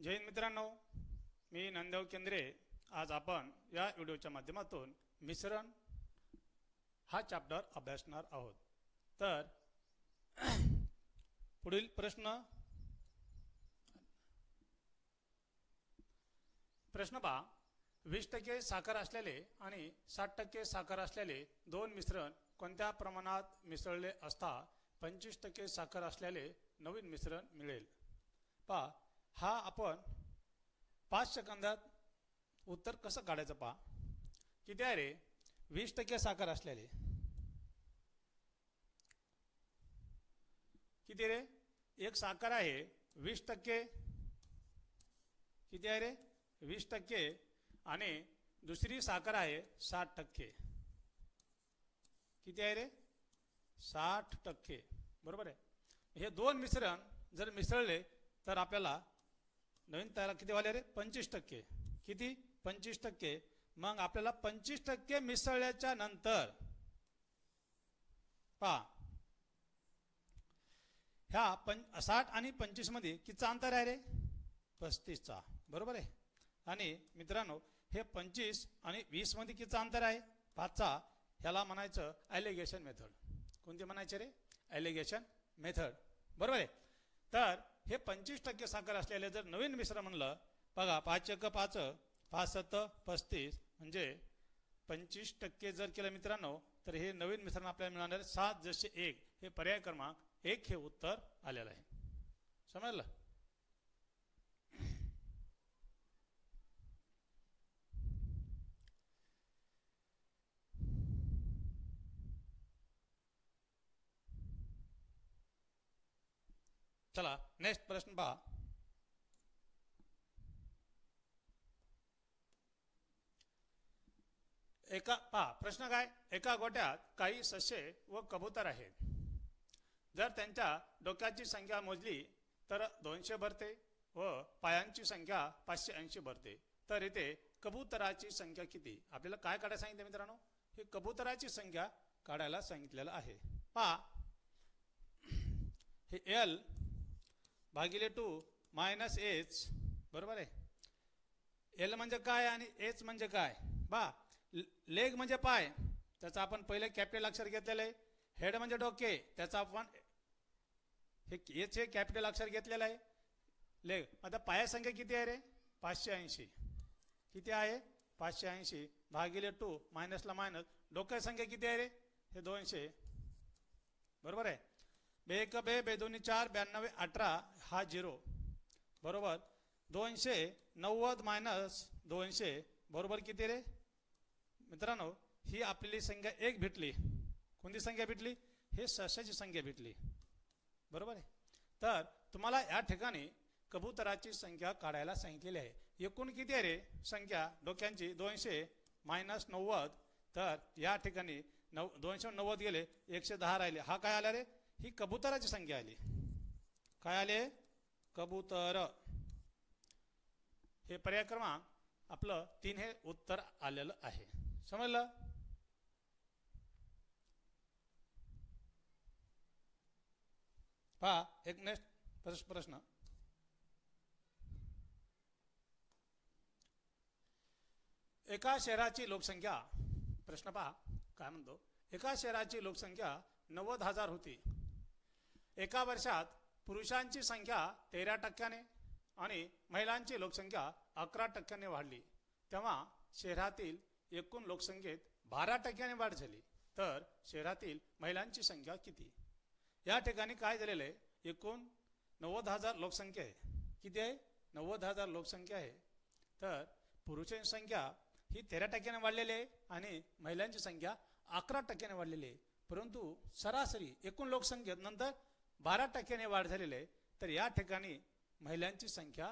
जय हिंद मित्रांनो, मी नंददेव केंद्रे. आज आपण या व्हिडिओच्या माध्यमातून मिश्रण हा चॅप्टर अभ्यासणार आहोत. तर पुढील प्रश्न पहा. 20% साखर असलेले आणि 60% साखर असलेले दोन मिश्रण कोणत्या प्रमाणात मिसळले असता 25% साखर असलेले नवीन मिश्रण मिळेल? पहा, हा आपण 5 सेकंदात उत्तर कसं काढायचं पहा. किती आहे रे? 20% साखर असलेले किती रे? एक साखर आहे 20%. किती आहे रे? 20%. आणि दुसरी साखर आहे 60%. किती आहे रे? 60%. बरोबर आहे. हे दोन मिश्रण जर मिसळले तर आपल्याला नवीन तयार किती वाले रे? 25%. किती? 25%. मग आपल्याला 25% मिसळल्याच्या नंतर पहा, ह्या 60 आणि 25 मध्ये कितीचा अंतर आहे रे? 35चा. बरोबर आहे. आणि मित्रांनो, हे 25 आणि 20 मध्ये कितीचा अंतर आहे? 5चा. ह्याला म्हणायचं ॲलिगेशन मेथड. कोणते म्हणायचे रे? Allegation method. बरोबर आहे. तर हे 25% साखर असलेले जर नवीन मिश्रण म्हणलं, बघा 5 × 5 5 × 7 35 म्हणजे 25% जर केलं मित्रांनो तर हे नवीन मिश्रण आपल्याला मिळणार 7:1. हे पर्याय क्रमांक 1 हे उत्तर आलेलं आहे. समजलं? चला नेक्स्ट प्रश्न पहा. प्रश्न काय? एका गोट्यात काही ससे व कबूतर आहेत. जर त्यांच्या डोक्याची संख्या मोजली तर 200 भरते व पायांची संख्या 580 भरते. तर इथे कबुतराची संख्या किती? आपल्याला काय काढायला सांगितलं मित्रांनो? हे कबुतराची संख्या काढायला सांगितलेलं आहे. पहा, हे L भागिले 2 मायनस H. बरोबर आहे. L म्हणजे काय आणि H म्हणजे काय? लेग म्हणजे पाय, त्याचा आपण पहिले कॅपिटल अक्षर घेतलेलं आहे. हेड म्हणजे डोके, त्याचा आपण हे कॅपिटल अक्षर घेतलेलं आहे. लेग. आता पाया संख्या किती आहे रे? 580. किती आहे? 580 भागिले 2 मायनसला मायनस. डोक्या संख्या किती आहे रे? हे 200. बरोबर आहे. 2 बे 2 4 92 18 हा 0. बरोबर. 290 मायनस 200 बरोबर किती रे मित्रांनो? ही आपली संख्या 1 भेटली. कोणती संख्या भेटली? हे सशाची संख्या भेटली. बरोबर आहे. तर तुम्हाला या ठिकाणी कबुतराची संख्या काढायला सांगितलेली आहे. एकूण किती आहे रे संख्या डोक्यांची? 200 मायनस 90. तर या ठिकाणी 290 गेले, 110 राहिले. हा काय आला रे? ही कबुतराची संख्या आली. काय आले? कबूतर. हे पर्याय क्रमांक आपलं 3 हे उत्तर आलेलं आहे. समजलं? पहा एक नेक्स्ट प्रश्न. एका शहराची लोकसंख्या, प्रश्न पहा काय म्हणतो. एका शहराची लोकसंख्या 90,000 होती. एका वर्षात पुरुषांची संख्या 13% आणि महिलांची लोकसंख्या 11% वाढली. तेव्हा शहरातील एकूण लोकसंख्येत 12% वाढ झाली. तर शहरातील महिलांची संख्या किती? या ठिकाणी काय झालेलं आहे? एकूण 90,000 लोकसंख्या आहे. किती आहे? 90,000 लोकसंख्या आहे. तर पुरुषांची संख्या ही 13% वाढलेली आहे आणि महिलांची संख्या 11% वाढलेली आहे. परंतु सरासरी एकूण लोकसंख्येत नंतर 12% वाढ झालेली आहे. तर या ठिकाणी महिलांची संख्या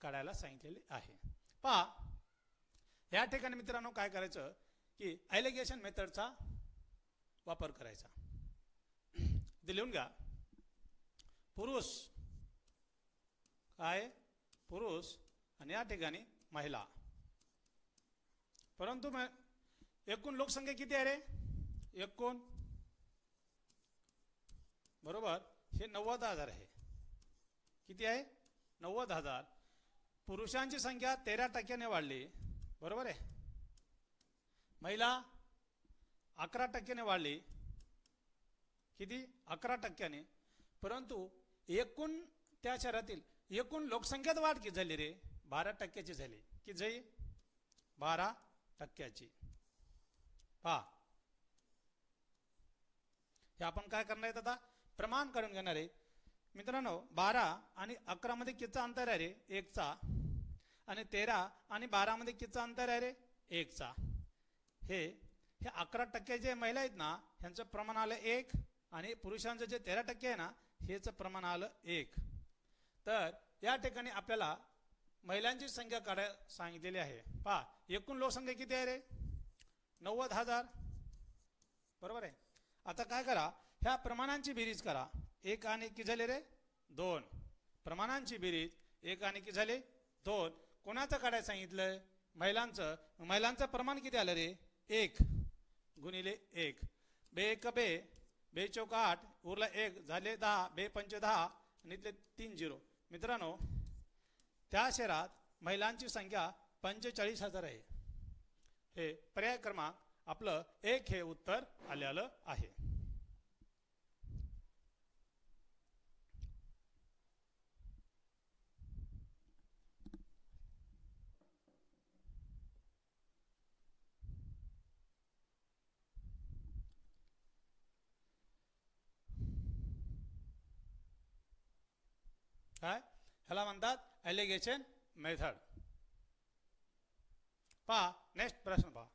काढायला सांगितलेली आहे. पहा, या ठिकाणी मित्रांनो काय करायचं की ॲलिगेशन मेथडचा वापर करायचा. इथे लिहून घ्या. पुरुष काय? पुरुष आणि या ठिकाणी महिला. परंतु एकूण लोकसंख्या किती आहे रे? एकूण बरोबर हे 90,000 आहे. किती आहे? 90,000. पुरुषांची संख्या 13% वाढली, बरोबर आहे. महिला 11% वाढली, किती? 11%. परंतु एकूण त्या शहरातील एकूण लोकसंख्येत वाढ किती झाली रे? 12% झाली. किती झाली? 12%. पहा, हे आपण काय करणार आहेत आता? प्रमाण काढून घेणार आहे. मित्रांनो, 12 आणि 11 मध्ये कितीचा अंतर आहे रे? 1चा. आणि 13 आणि 12 मध्ये कितीचा अंतर आहे रे? 1चा. हे 11% जे महिला आहेत ना, ह्यांचं प्रमाण आलं 1, आणि पुरुषांचं जे 13% आहे ना, हेच प्रमाण आलं 1. तर या ठिकाणी आपल्याला महिलांची संख्या काढायला सांगितलेली आहे. पहा, एकूण लोकसंख्या किती आहे रे? 90,000, बरोबर आहे. आता काय करा, ह्या प्रमाणांची बेरीज करा. 1 आणि किती झाले रे? 2. प्रमाणांची बेरीज 1 आणि किती झाले? 2. कोणाचं काढायला सांगितलंय? महिलांचं. महिलांचं प्रमाण किती आलं रे? 1 गुणिले 1. बे 1 बे, बे चौक 8, उरला 1, झाले 10, बे 5 10, आणि इथले 3 0. मित्रांनो, त्या शहरात महिलांची संख्या 45,000 आहे. हे पर्याय क्रमांक आपलं 1 हे उत्तर आलेलं आहे. काय ह्याला म्हणतात? Allegation method. पहा, नेक्स्ट प्रश्न पहा.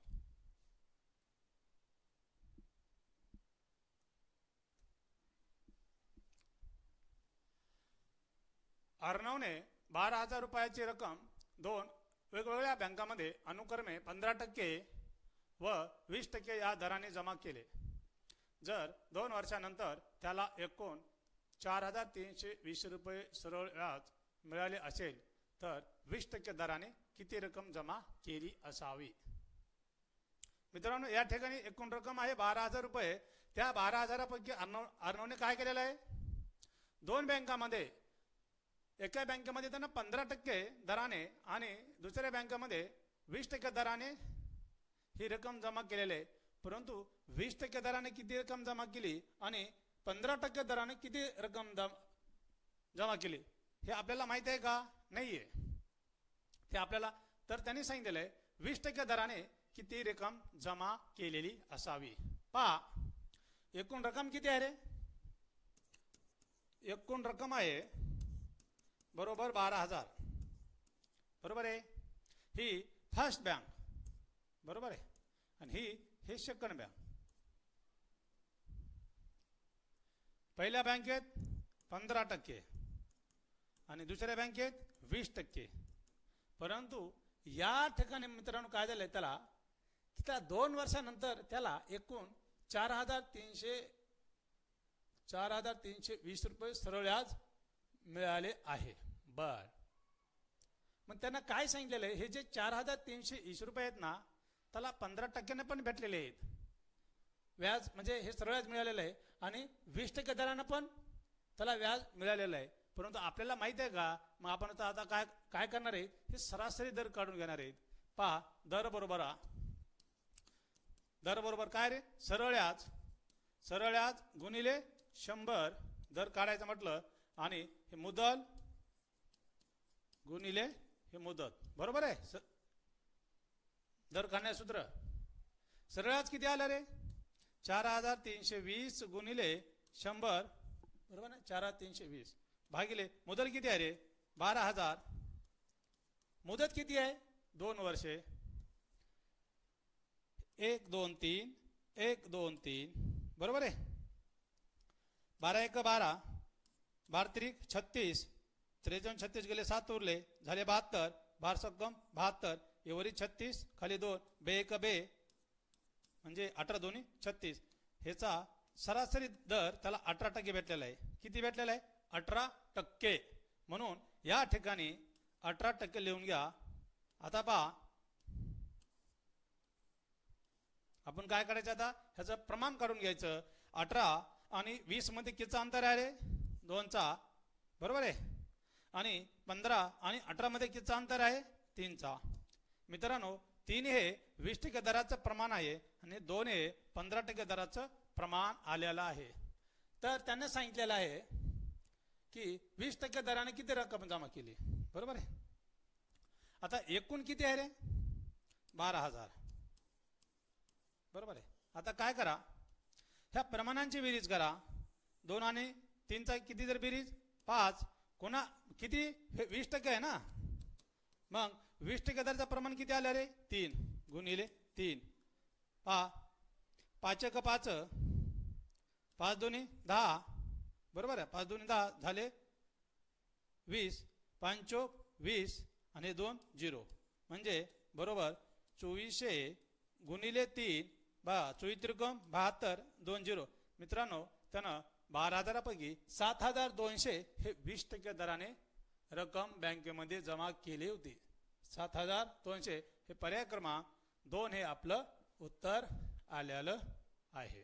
अर्णवने 12,000 रुपयाची रक्कम 2 वेगवेगळ्या बँकांमध्ये अनुक्रमे 15% व 20% या दराने जमा केले. जर 2 वर्षानंतर त्याला एकूण 4,320 रुपये सरळ व्याज मिळाले असेल तर 20% दराने किती रक्कम जमा केली असावी? मित्रांनो, या ठिकाणी एकूण रक्कम आहे 12,000 रुपये. त्या 12,000पैकी अर्णवने काय केलेलं आहे? 2 बँकांमध्ये, एका बँकेमध्ये त्यांना 15% दराने आणि दुसऱ्या बँकेमध्ये 20% दराने ही रक्कम जमा केलेली आहे. परंतु 20% दराने किती रक्कम जमा केली आणि 15% दराने किती रक्कम जमा केली हे आपल्याला माहिती आहे का? नाहीये ते आपल्याला. तर त्यांनी सांगितलेलं आहे 20% दराने किती रक्कम जमा केलेली असावी. पहा, एकूण रक्कम किती आहे रे? एकूण रक्कम आहे बरोबर 12,000, बरोबर आहे. ही फर्स्ट बँक, बरोबर आहे, आणि ही सेकंड बँक. पहिल्या बँकेत 15% आणि दुसऱ्या बँकेत 20%. परंतु या ठिकाणी मित्रांनो काय झालंय, त्याला 2 वर्षानंतर त्याला एकूण 4,320 रुपये सरळ व्याज मिळाले आहे. बर, मग त्यांना काय सांगितलेलं आहे? हे जे 4,320 रुपये आहेत ना, त्याला 15% पण भेटलेले आहेत व्याज, म्हणजे हे सरळ व्याज मिळालेलं आहे, आणि 20% दरानं पण त्याला व्याज मिळालेलं आहे. परंतु आपल्याला माहिती आहे का? मग आपण आता काय करणार आहे? हे सरासरी दर काढून घेणार आहेत. पहा, दर बरोबर काय रे? सरळ व्याज गुणिले 100 दर काढायचं म्हटलं, आणि हे मुदल गुणिले हे मुदत, बरोबर आहे. दर काढण्याचं सूत्र सरळ व्याज किती आलं रे? 4,320 गुणिले 100, बरोबर ना? 4,320 भागिले मुदत किती आहे रे? 12,000. मुदत किती आहे? 2 वर्षे. 1 2 3 1 2 3, बरोबर आहे. 12 1 12, 12 त्रिक 36, 53 36 गेले 7 उरले, झाले 72, 12 सक्कम 72, एवरी 36 खाली 2, बे 1 बे, म्हणजे 18 दोन्ही 36. ह्याचा सरासरी दर त्याला 18% भेटलेला आहे. किती भेटलेला आहे? 18%. म्हणून या ठिकाणी 18% लिहून घ्या. आता पहा, आपण काय करायचं? आता ह्याचं प्रमाण काढून घ्यायचं. 18 आणि 20 मध्ये कितीचा अंतर आहे रे? 2चा, बरोबर आहे. आणि 15 आणि 18 मध्ये कितीचा अंतर आहे? 3चा. मित्रांनो 3 हे 20% दराचं प्रमाण आहे आणि 2 हे 15% दराचं प्रमाण आलेलं आहे. तर त्यांनी सांगितलेलं आहे की 20% दराने किती रक्कम जमा केली, बरोबर आहे. आता एकूण किती आहे रे? 12,000, बरोबर आहे. आता काय करा, ह्या प्रमाणांची बेरीज करा. 2 आणि 3चा किती जर बेरीज? 5. कोणा किती? हे 20% आहे ना. मग 20% दराचं प्रमाण किती आलं रे? 3 गुणिले 3. 5 × 5 5 2 10, बरोबर आहे. 5 2 10 झाले 20. 5 चोक 20 आणि 2 0 म्हणजे बरोबर 2400 गुणिले 3 24 त्रिकोण 72 2 0. मित्रांनो त्यानं 12,000पैकी 7,200 हे 20% दराने रक्कम बँकेमध्ये जमा केली होती. 7,200 हे पर्याय क्रमांक 2 हे आपलं उत्तर आलेलं आहे.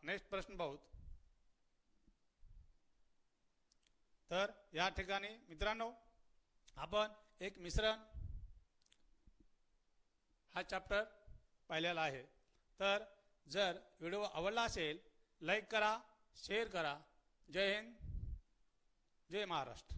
नेक्स्ट प्रश्न पाहू. तर या ठिकाणी मित्रांनो आपण एक मिश्रण हा चॅप्टर पाहिलेला आहे. तर जर व्हिडिओ आवडला असेल लाईक करा, शेअर करा. जय हिंद, जय महाराष्ट्र.